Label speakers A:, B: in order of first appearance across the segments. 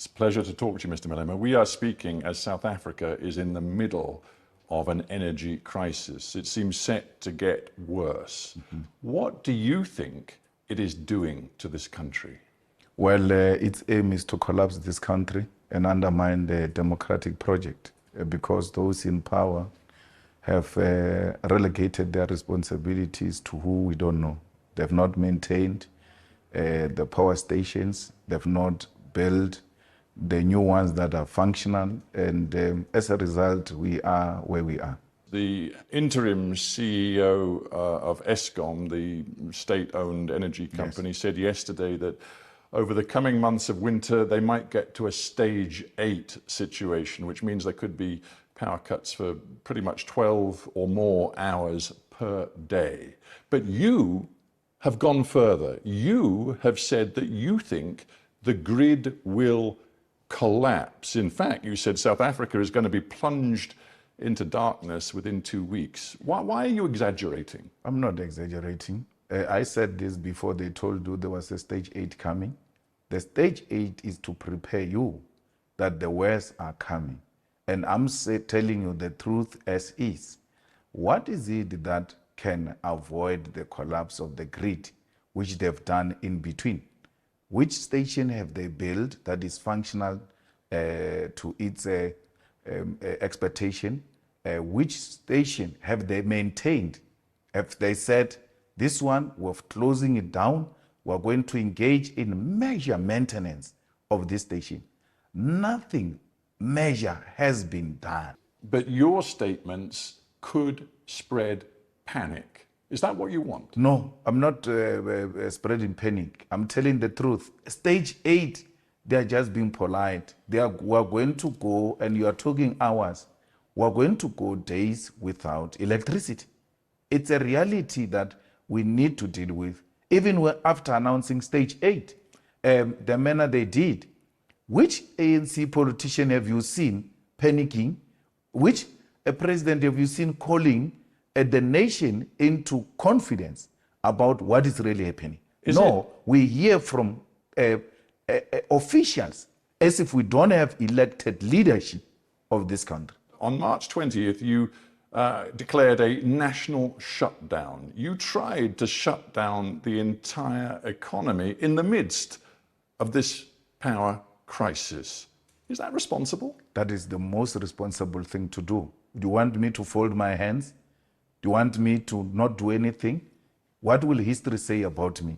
A: It's a pleasure to talk to you, Mr. Malema. We are speaking as South Africa is in the middle of an energy crisis. It seems set to get worse. What do you think it is doing to this country?
B: Well, its aim is to collapse this country and undermine the democratic project because those in power have relegated their responsibilities to who we don't know. They've not maintained the power stations. They've not built the new ones that are functional. And as a result, we are where we are.
A: The interim CEO of Eskom, the state-owned energy company, said yesterday that over the coming months of winter, they might get to a stage 8 situation, which means there could be power cuts for pretty much 12 or more hours per day. But you have gone further. You have said that you think the grid will collapse. In fact, you said South Africa is going to be plunged into darkness within 2 weeks. Why are you exaggerating?
B: I'm not exaggerating. I said this before they told you there was a stage 8 coming. The stage 8 is to prepare you that the worst are coming. And I'm telling you the truth as is. What is it that can avoid the collapse of the grid, which they've done in between? Which station have they built that is functional to its expectation? Which station have they maintained? Have they said, this one, we're closing it down, we're going to engage in major maintenance of this station? Nothing major has been done.
A: But your statements could spread panic. Is that what you want?
B: No, I'm not spreading panic. I'm telling the truth. Stage 8, they're just being polite. We're going to go, and you are talking hours, we're going to go days without electricity. It's a reality that we need to deal with. Even after announcing stage 8, the manner they did, which ANC politician have you seen panicking? Which president have you seen calling the nation into confidence about what is really happening? We hear from officials as if we don't have elected leadership of this country.
A: On March 20th, you declared a national shutdown. You tried to shut down the entire economy in the midst of this power crisis. Is that responsible?
B: That is the most responsible thing to do. Do you want me to fold my hands? Do you want me to not do anything? What will history say about me?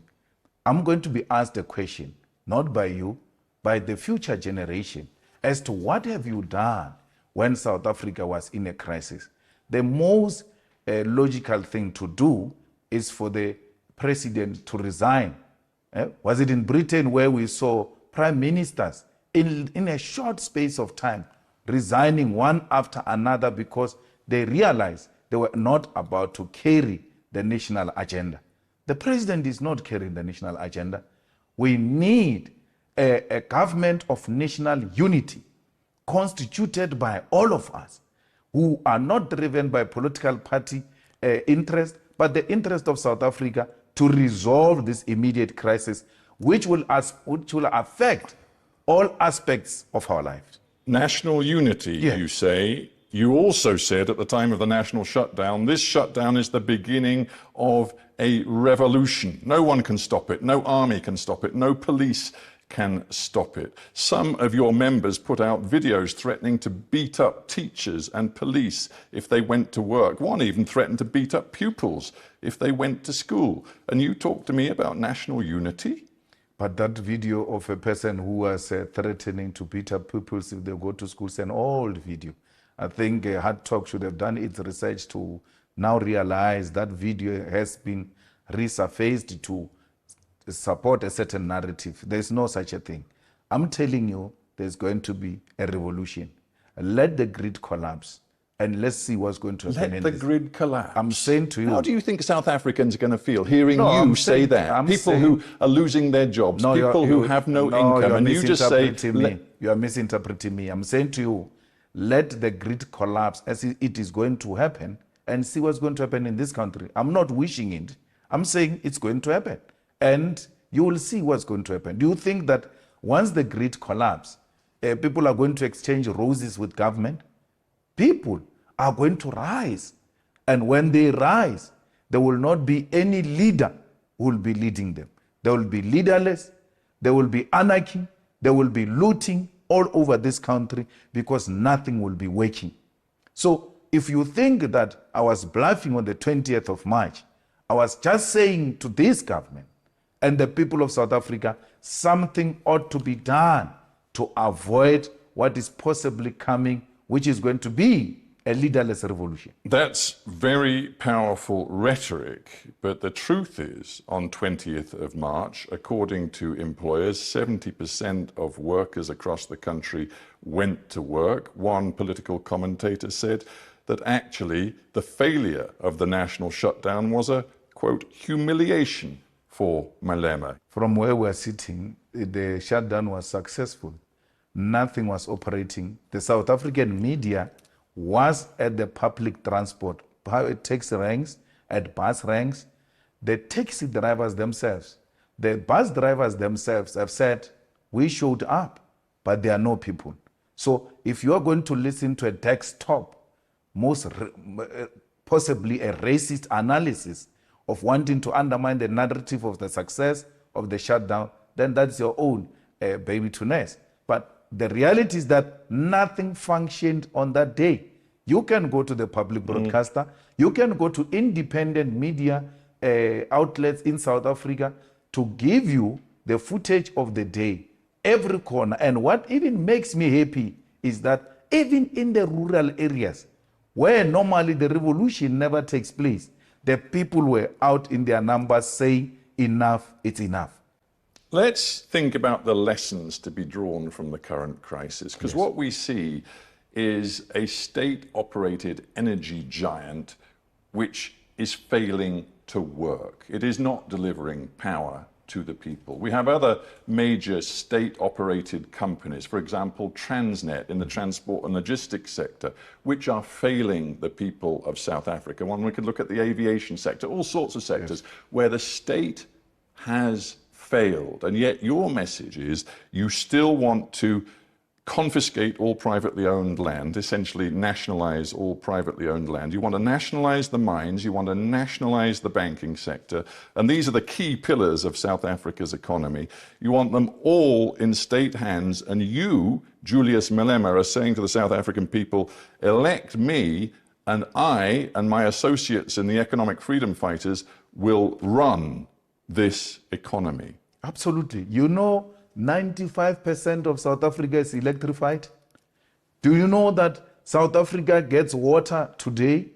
B: I'm going to be asked a question, not by you, by the future generation, as to what have you done when South Africa was in a crisis. The most logical thing to do is for the president to resign. Was it in Britain where we saw prime ministers in a short space of time resigning one after another because they realized they were not about to carry the national agenda? The president is not carrying the national agenda. We need a government of national unity constituted by all of us who are not driven by political party interest, but the interest of South Africa to resolve this immediate crisis, which will affect all aspects of our lives.
A: National unity, you say. You also said at the time of the national shutdown, this shutdown is the beginning of a revolution. No one can stop it. No army can stop it. No police can stop it. Some of your members put out videos threatening to beat up teachers and police if they went to work. One even threatened to beat up pupils if they went to school. And you talk to me about national unity?
B: But that video of a person who was threatening to beat up pupils if they go to school is an old video. I think HARDTalk should have done its research to now realize that video has been resurfaced to support a certain narrative. There's no such a thing. I'm telling you, there's going to be a revolution. Let the grid collapse, and let's see what's going to happen.
A: Let the grid collapse.
B: I'm saying to you.
A: How do you think South Africans are going to feel hearing you say that? People who are losing their jobs, people who have no income, and you just say...
B: You are misinterpreting me. I'm saying to you, let the grid collapse as it is going to happen, and see what's going to happen in this country. I'm not wishing it. I'm saying it's going to happen. And you will see what's going to happen. Do you think that once the grid collapses, people are going to exchange roses with government. People are going to rise. And when they rise, there will not be any leader who will be leading them. There will be leaderless, there will be anarchy, there will be looting all over this country because nothing will be working. So if you think that I was bluffing on the 20th of March, I was just saying to this government and the people of South Africa, something ought to be done to avoid what is possibly coming, which is going to be a leaderless revolution.
A: That's very powerful rhetoric, but the truth is, on 20th of March, according to employers, 70% of workers across the country went to work. One political commentator said that actually the failure of the national shutdown was a, quote, humiliation for Malema.
B: From where we're sitting, the shutdown was successful. Nothing was operating. The South African media was at the public transport, taxi ranks, at bus ranks. The taxi drivers themselves, the bus drivers themselves have said, we showed up, but there are no people. So if you are going to listen to a desktop, possibly a racist analysis of wanting to undermine the narrative of the success of the shutdown, then that's your own baby to nurse. But the reality is that nothing functioned on that day. You can go to the public broadcaster, you can go to independent media outlets in South Africa to give you the footage of the day, every corner. And what even makes me happy is that even in the rural areas, where normally the revolution never takes place, the people were out in their numbers saying, enough, it's enough.
A: Let's think about the lessons to be drawn from the current crisis, because what we see is a state-operated energy giant which is failing to work. It is not delivering power to the people. We have other major state-operated companies, for example, Transnet in the transport and logistics sector, which are failing the people of South Africa. One, we could look at the aviation sector, all sorts of sectors where the state has failed. And yet your message is you still want to confiscate all privately owned land, essentially nationalize all privately owned land. You want to nationalize the mines, you want to nationalize the banking sector, and these are the key pillars of South Africa's economy. You want them all in state hands, and you, Julius Malema, are saying to the South African people, elect me, and I and my associates in the economic freedom fighters will run this economy.
B: Absolutely. You know, 95% of South Africa is electrified. Do you know that South Africa gets water today?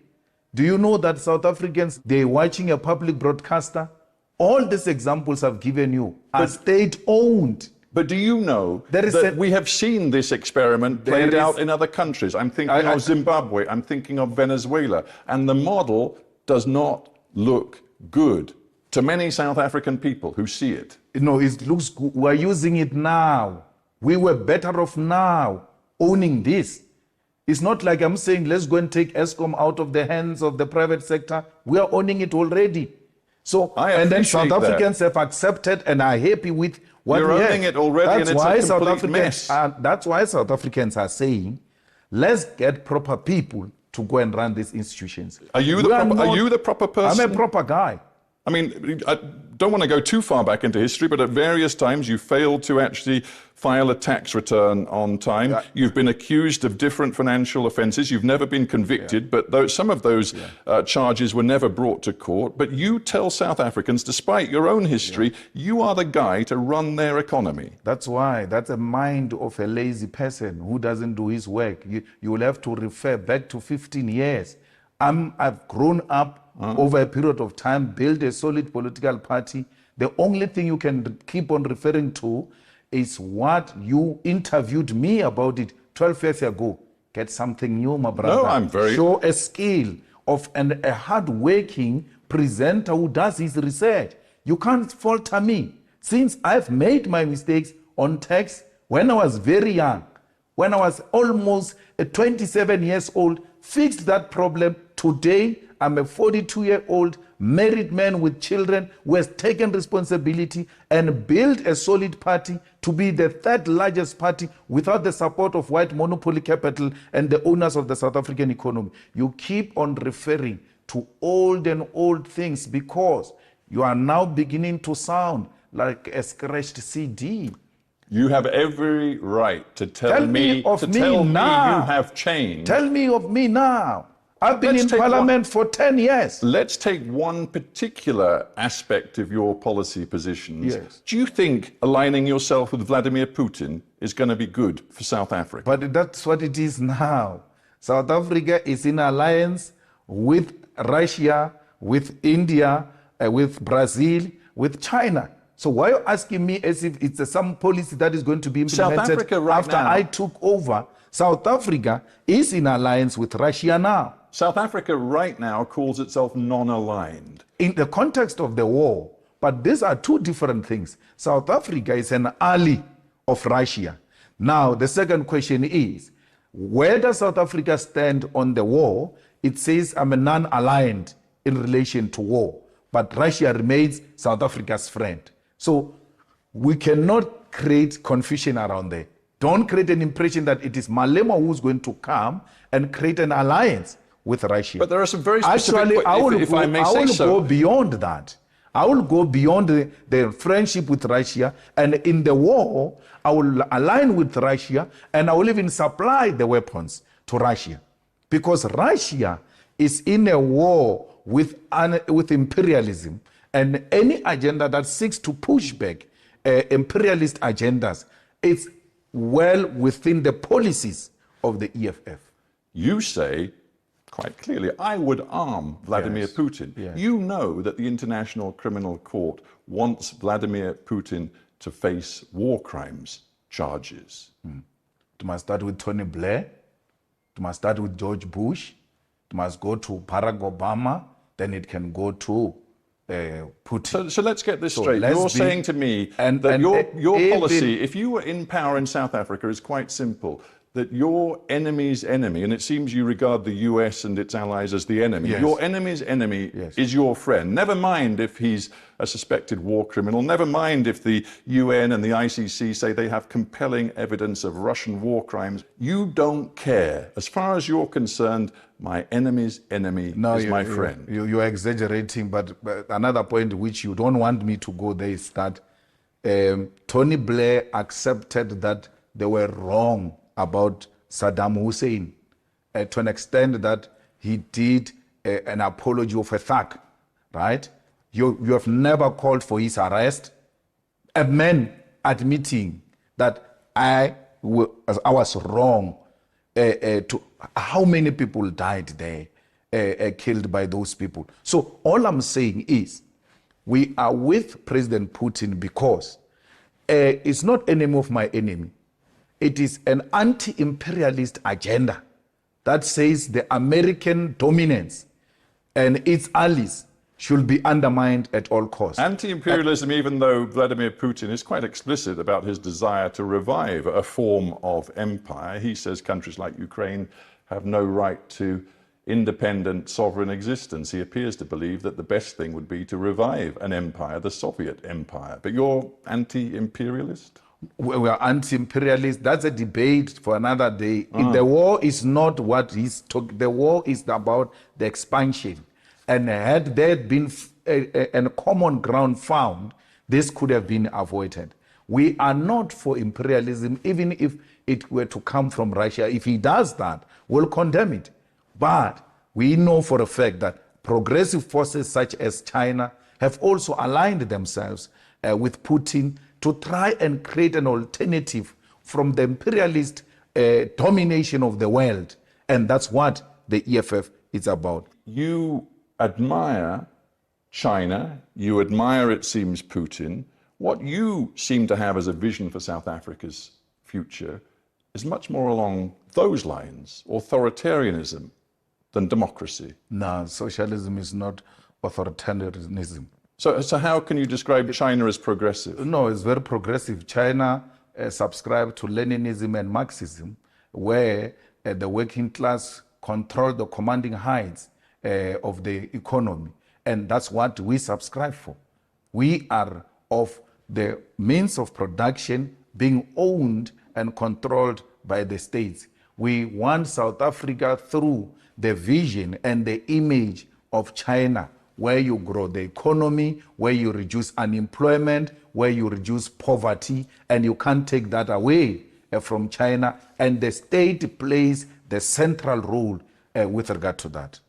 B: Do you know that South Africans, they're watching a public broadcaster? All these examples I've given you are state-owned.
A: But do you know that we have seen this experiment played out in other countries? I'm thinking of Zimbabwe, I'm thinking of Venezuela, and the model does not look good to many South African people who see it.
B: No, it looks good. We're using it now. We were better off now owning this. It's not like I'm saying, let's go and take Eskom out of the hands of the private sector. We are owning it already. So, and then South Africans have accepted and are happy with what we have.
A: You're owning it already, and it's a complete mess.
B: That's why South Africans are saying, let's get proper people to go and run these institutions.
A: Are you the proper person?
B: I'm a proper guy.
A: I mean, I don't want to go too far back into history, but at various times you failed to actually file a tax return on time. You've been accused of different financial offences. You've never been convicted, but some of those charges were never brought to court. But you tell South Africans, despite your own history, you are the guy to run their economy.
B: That's why. That's a mind of a lazy person who doesn't do his work. You will have to refer back to 15 years. I've grown up over a period of time, build a solid political party. The only thing you can keep on referring to is what you interviewed me about it 12 years ago. Get something new, my brother.
A: No, I'm very...
B: Show a skill of a hard-working presenter who does his research. You can't falter me. Since I've made my mistakes on tax when I was very young, when I was almost 27 years old, fixed that problem. Today, I'm a 42-year-old married men with children who has taken responsibility and built a solid party to be the third largest party without the support of white monopoly capital and the owners of the South African economy. You keep on referring to old and old things because you are now beginning to sound like a scratched CD.
A: You have every right to tell
B: Tell
A: me
B: now.
A: you have changed.
B: Tell me of me now. I've been in parliament for 10 years.
A: Let's take one particular aspect of your policy positions.
B: Yes.
A: Do you think aligning yourself with Vladimir Putin is going to be good for South Africa?
B: But that's what it is now. South Africa is in alliance with Russia, with India, with Brazil, with China. So why are you asking me as if it's some policy that is going to be implemented
A: South Africa right
B: after
A: now,
B: I took over? South Africa is in alliance with Russia now.
A: South Africa right now calls itself non-aligned.
B: In the context of the war, but these are two different things. South Africa is an ally of Russia. Now, the second question is, where does South Africa stand on the war? It says I'm a non-aligned in relation to war, but Russia remains South Africa's friend. So we cannot create confusion around there. Don't create an impression that it is Malema who's going to come and create an alliance with Russia.
A: But there are some very specific...
B: Actually, I will go beyond that. I will go beyond the friendship with Russia, and in the war, I will align with Russia, and I will even supply the weapons to Russia. Because Russia is in a war with imperialism, and any agenda that seeks to push back imperialist agendas, it's well within the policies of the EFF.
A: You say, quite clearly, I would arm Vladimir Putin.
B: Yes.
A: You know that the International Criminal Court wants Vladimir Putin to face war crimes charges.
B: It must start with Tony Blair. It must start with George Bush. It must go to Barack Obama. Then it can go to Putin.
A: So let's get this straight. You're saying to me that your policy, if you were in power in South Africa, is quite simple. That your enemy's enemy, and it seems you regard the US and its allies as the enemy, your enemy's enemy is your friend. Never mind if he's a suspected war criminal, never mind if the UN and the ICC say they have compelling evidence of Russian war crimes. You don't care. As far as you're concerned, my enemy's enemy is my friend.
B: You're exaggerating, but another point which you don't want me to go there is that Tony Blair accepted that they were wrong about Saddam Hussein to an extent that he did an apology of a thug, right? You have never called for his arrest. A man admitting that I was wrong. To how many people died there, killed by those people. So all I'm saying is we are with President Putin because it's not enemy of my enemy. It is an anti-imperialist agenda that says the American dominance and its allies should be undermined at all costs.
A: Anti-imperialism, even though Vladimir Putin is quite explicit about his desire to revive a form of empire. He says countries like Ukraine have no right to independent sovereign existence. He appears to believe that the best thing would be to revive an empire, the Soviet empire. But you're anti-imperialist?
B: We are anti-imperialist. That's a debate for another day. The war is not what he's talking. The war is about the expansion. And had there been a common ground found, this could have been avoided. We are not for imperialism, even if it were to come from Russia. If he does that, we'll condemn it. But we know for a fact that progressive forces such as China have also aligned themselves with Putin to try and create an alternative from the imperialist domination of the world. And that's what the EFF is about.
A: You admire China, you admire, it seems, Putin. What you seem to have as a vision for South Africa's future is much more along those lines, authoritarianism than democracy.
B: No, socialism is not authoritarianism.
A: So how can you describe China as progressive?
B: No, it's very progressive. China subscribed to Leninism and Marxism, where the working class control the commanding heights of the economy. And that's what we subscribe for. We are of the means of production being owned and controlled by the states. We want South Africa through the vision and the image of China, where you grow the economy, where you reduce unemployment, where you reduce poverty, and you can't take that away from China. And the state plays the central role with regard to that.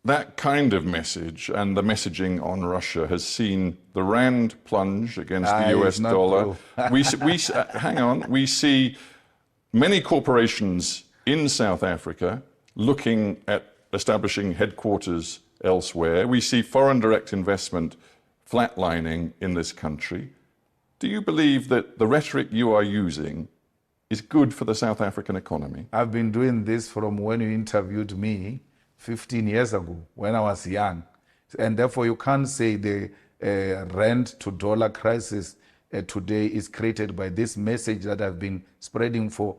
A: That kind of message and the messaging on Russia has seen the rand plunge against the US dollar. Hang on, we see many corporations in South Africa looking at establishing headquarters elsewhere. We see foreign direct investment flatlining in this country. Do you believe that the rhetoric you are using is good for the South African economy?
B: I've been doing this from when you interviewed me 15 years ago when I was young. And therefore you can't say the rand to dollar crisis today is created by this message that I've been spreading for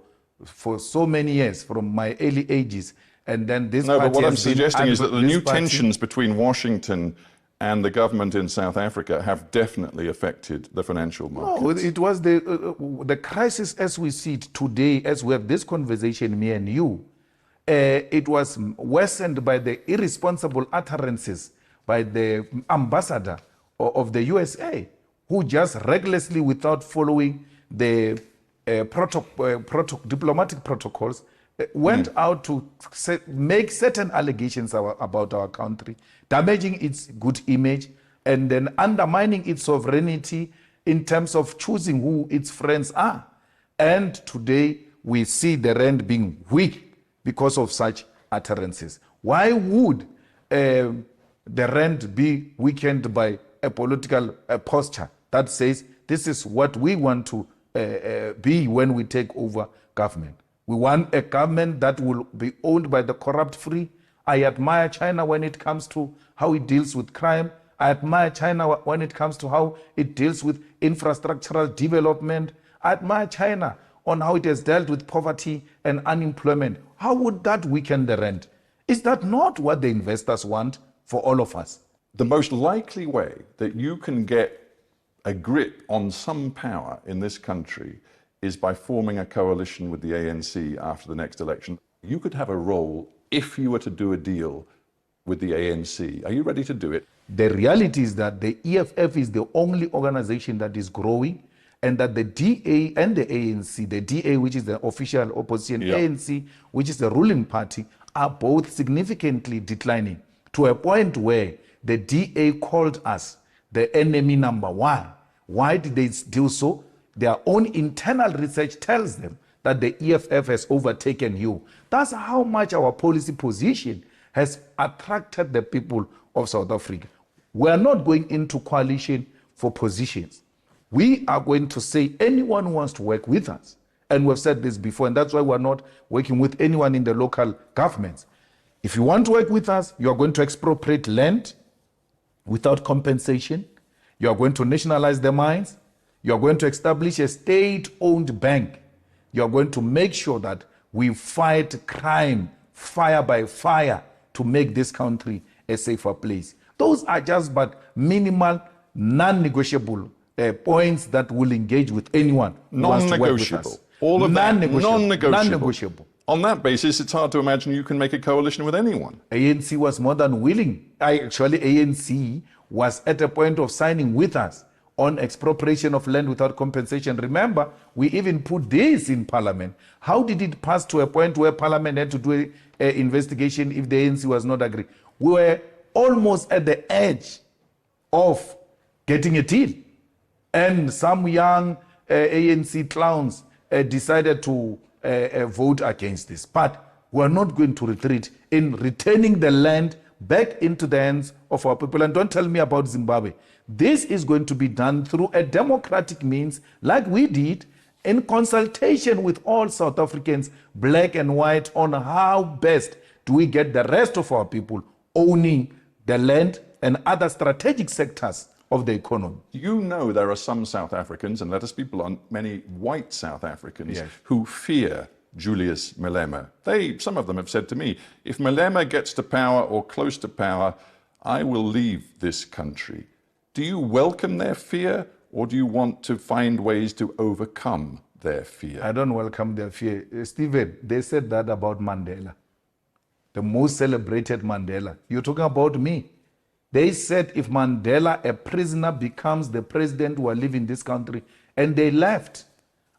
B: so many years, from my early ages. And then this
A: No,
B: party
A: but what I'm
B: has been
A: suggesting is that the new
B: party-
A: tensions between Washington and the government in South Africa have definitely affected the financial markets.
B: No, it was the crisis as we see it today, as we have this conversation, me and you. It was worsened by the irresponsible utterances by the ambassador of the USA, who just recklessly, without following the diplomatic protocols, went out to make certain allegations about our country, damaging its good image, and then undermining its sovereignty in terms of choosing who its friends are. And today we see the rand being weak because of such utterances. Why would the rand be weakened by a political posture that says this is what we want to be when we take over government? We want a government that will be owned by the corrupt free. I admire China when it comes to how it deals with crime. I admire China when it comes to how it deals with infrastructural development. I admire China on how it has dealt with poverty and unemployment. How would that weaken the rand? Is that not what the investors want for all of us?
A: The most likely way that you can get a grip on some power in this country is by forming a coalition with the ANC after the next election. You could have a role if you were to do a deal with the ANC. Are you ready to do it?
B: The reality is that the EFF is the only organization that is growing, and that the DA and the ANC, the DA, which is the official opposition, ANC, which is the ruling party, are both significantly declining to a point where the DA called us the enemy number one. Why did they do so? Their own internal research tells them that the EFF has overtaken you. That's how much our policy position has attracted the people of South Africa. We are not going into coalition for positions. We are going to say anyone who wants to work with us, and we've said this before, and that's why we're not working with anyone in the local governments. If you want to work with us, you are going to expropriate land without compensation. You are going to nationalize the mines. You are going to establish a state-owned bank. You are going to make sure that we fight crime fire by fire to make this country a safer place. Those are just but minimal, non-negotiable points that will engage with anyone who wants to work with us.
A: All of that,
B: non-negotiable.
A: non-negotiable. On that basis, it's hard to imagine you can make a coalition with anyone.
B: ANC was more than willing. Actually, ANC was at a point of signing with us on expropriation of land without compensation. Remember, we even put this in Parliament. How did it pass to a point where Parliament had to do an investigation if the ANC was not agreeing? We were almost at the edge of getting a deal. And some young ANC clowns decided to vote against this. But we're not going to retreat in returning the land back into the hands of our people. And don't tell me about Zimbabwe. This is going to be done through a democratic means, like we did, in consultation with all South Africans, black and white, on how best do we get the rest of our people owning the land and other strategic sectors of the economy.
A: You know there are some South Africans, and let us be blunt, many white South Africans, who fear Julius Malema. Some of them have said to me, if Malema gets to power or close to power, I will leave this country. Do you welcome their fear, or do you want to find ways to overcome their fear?
B: I don't welcome their fear. Stephen, they said that about Mandela, the most celebrated Mandela. You're talking about me. They said if Mandela, a prisoner, becomes the president who will live in this country, and they left.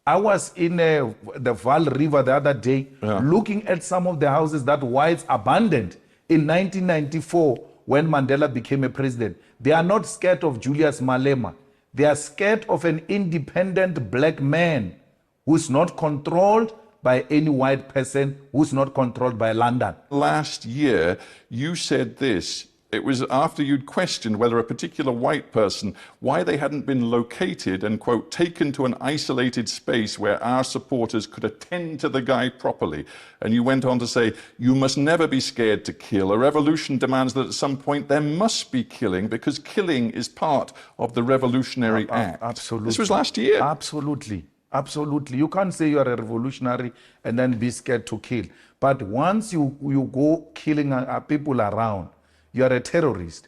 B: I was in the Val River the other day, looking at some of the houses that whites abandoned in 1994 when Mandela became a president. They are not scared of Julius Malema. They are scared of an independent black man who's not controlled by any white person, who's not controlled by London.
A: Last year, you said this. It was after you'd questioned whether a particular white person, why they hadn't been located and, quote, taken to an isolated space where our supporters could attend to the guy properly. And you went on to say, you must never be scared to kill. A revolution demands that at some point there must be killing, because killing is part of the revolutionary act.
B: Absolutely.
A: This was last year.
B: Absolutely. Absolutely. You can't say you are a revolutionary and then be scared to kill. But once you go killing people around, you are a terrorist.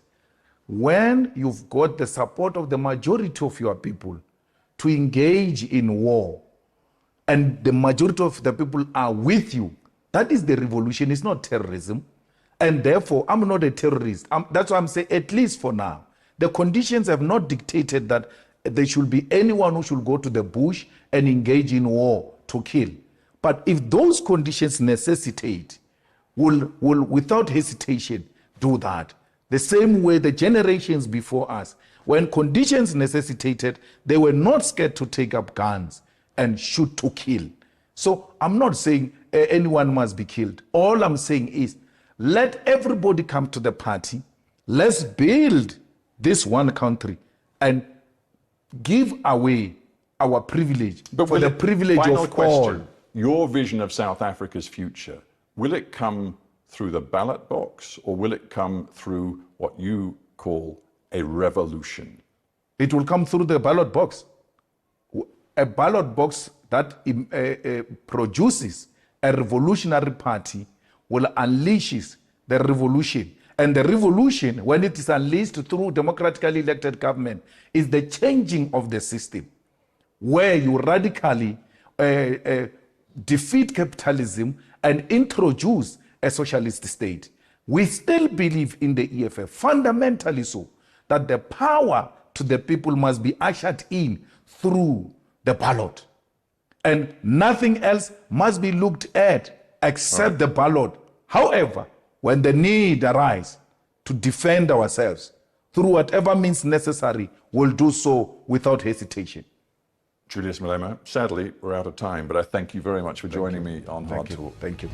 B: When you've got the support of the majority of your people to engage in war, and the majority of the people are with you, that is the revolution. It's not terrorism. And therefore, I'm not a terrorist. That's why I'm saying, at least for now, the conditions have not dictated that there should be anyone who should go to the bush and engage in war to kill. But if those conditions necessitate, will without hesitation do that. The same way the generations before us, when conditions necessitated, they were not scared to take up guns and shoot to kill. So I'm not saying anyone must be killed. All I'm saying is, let everybody come to the party. Let's build this one country and give away our privilege for the privilege of all.
A: Your vision of South Africa's future, will it come through the ballot box, or will it come through what you call a revolution?
B: It will come through the ballot box. A ballot box that produces a revolutionary party will unleash the revolution. And the revolution, when it is unleashed through democratically elected government, is the changing of the system, where you radically defeat capitalism and introduce a socialist state. We still believe in the EFF, fundamentally so, that the power to the people must be ushered in through the ballot. And nothing else must be looked at except the ballot. However, when the need arises to defend ourselves through whatever means necessary, we'll do so without hesitation.
A: Julius Malema, sadly, we're out of time, but I thank you very much for joining me on Hard Talk.
B: Thank you.